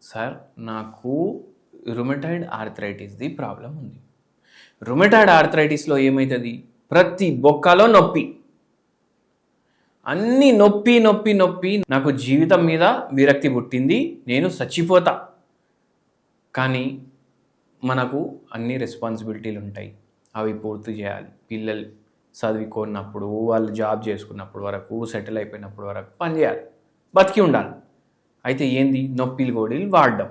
Sir నాకు rheumatoid ఆర్థరైటిస్‌ది problem ఉంది. Rheumatoid ఆర్థరైటిస్‌లో ఏమైతది? ప్రతి బొక్కలో నొప్పి. అన్ని నొప్పి, నొప్పి, నొప్పి. నాకు జీవితం మీద విరక్తి పుట్టింది. నేను చచ్చిపోతా. కానీ మనకు అన్ని రెస్పాన్సిబిలిటీలు ఉంటాయి. అవి పూర్తి చేయాలి. పిల్లలు చదువుకున్నప్పుడు, వాళ్ళు జాబ్ చేసుకున్నప్పుడు వరకు, సెటిల్ అయిపోయినప్పుడు వరకు పని చేయాలి. బతికి ఉండాలి. అయితే ఏంది? నొప్పిలు గోళీలు వాడడం.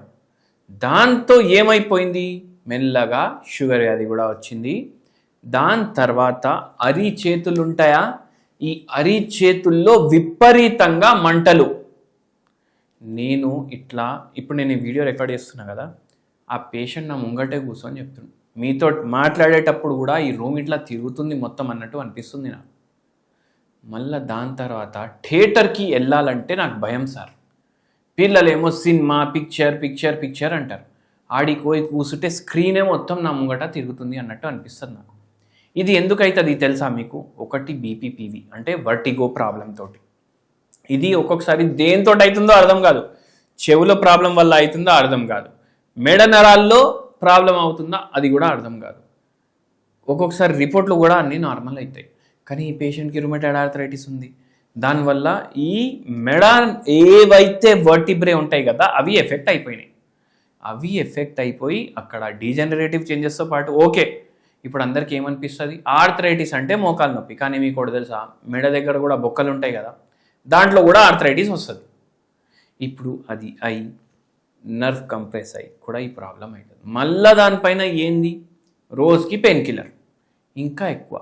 దాంతో ఏమైపోయింది? మెల్లగా షుగర్ వ్యాధి కూడా వచ్చింది. దాని తర్వాత అరిచేతులు ఉంటాయా? ఈ అరిచేతుల్లో విపరీతంగా మంటలు. నేను ఇప్పుడు నేను ఈ వీడియో రికార్డ్ చేస్తున్నా కదా, ఆ పేషెంట్ నా ముంగటే కూర్చొని చెప్తున్నాను. మీతో మాట్లాడేటప్పుడు కూడా ఈ రూమ్ ఇట్లా తిరుగుతుంది మొత్తం అన్నట్టు అనిపిస్తుంది నాకు. మళ్ళీ దాని తర్వాత థియేటర్కి వెళ్ళాలంటే నాకు భయం సార్. పిల్లలేమో సినిమా పిక్చర్ అంటారు. ఆడికి పోయి కూర్చుంటే స్క్రీనే మొత్తం నా ముంగట తిరుగుతుంది అన్నట్టు అనిపిస్తుంది నాకు. ఇది ఎందుకైతుంది తెలుసా మీకు? ఒకటి బీపీపీవి అంటే వర్టిగో ప్రాబ్లం తోటి. ఇది ఒక్కొక్కసారి దేనితో అవుతుందో అర్థం కాదు. చెవుల ప్రాబ్లం వల్ల అవుతుందో అర్థం కాదు. మెడ నరాల్లో ప్రాబ్లం అవుతుందా అది కూడా అర్థం కాదు. ఒక్కొక్కసారి రిపోర్ట్లు కూడా అన్నీ నార్మల్ అవుతాయి. కానీ ఈ పేషెంట్కి రుమటాయిడ్ ఆర్థరైటిస్ ఉంది. దానివల్ల ఈ మెడ ఏవైతే వర్టిబ్రే ఉంటాయి కదా అవి ఎఫెక్ట్ అయిపోయినాయి. అవి ఎఫెక్ట్ అయిపోయి అక్కడ డీజనరేటివ్ చేంజెస్తో పాటు ఓకే, ఇప్పుడు అందరికీ ఏమనిపిస్తుంది? ఆర్థరైటిస్ అంటే మోకాలు నొప్పి. కానీ మీకు కూడా తెలుసా, మెడ దగ్గర కూడా బొక్కలు ఉంటాయి కదా, దాంట్లో కూడా ఆర్థరైటిస్ వస్తుంది. ఇప్పుడు అది అయి నర్వ్ కంప్రెస్ అయ్యి కూడా ఈ ప్రాబ్లం అవుతుంది. మళ్ళీ దానిపైన ఏంది? రోజుకి పెయిన్ కిల్లర్ ఇంకా ఎక్కువ.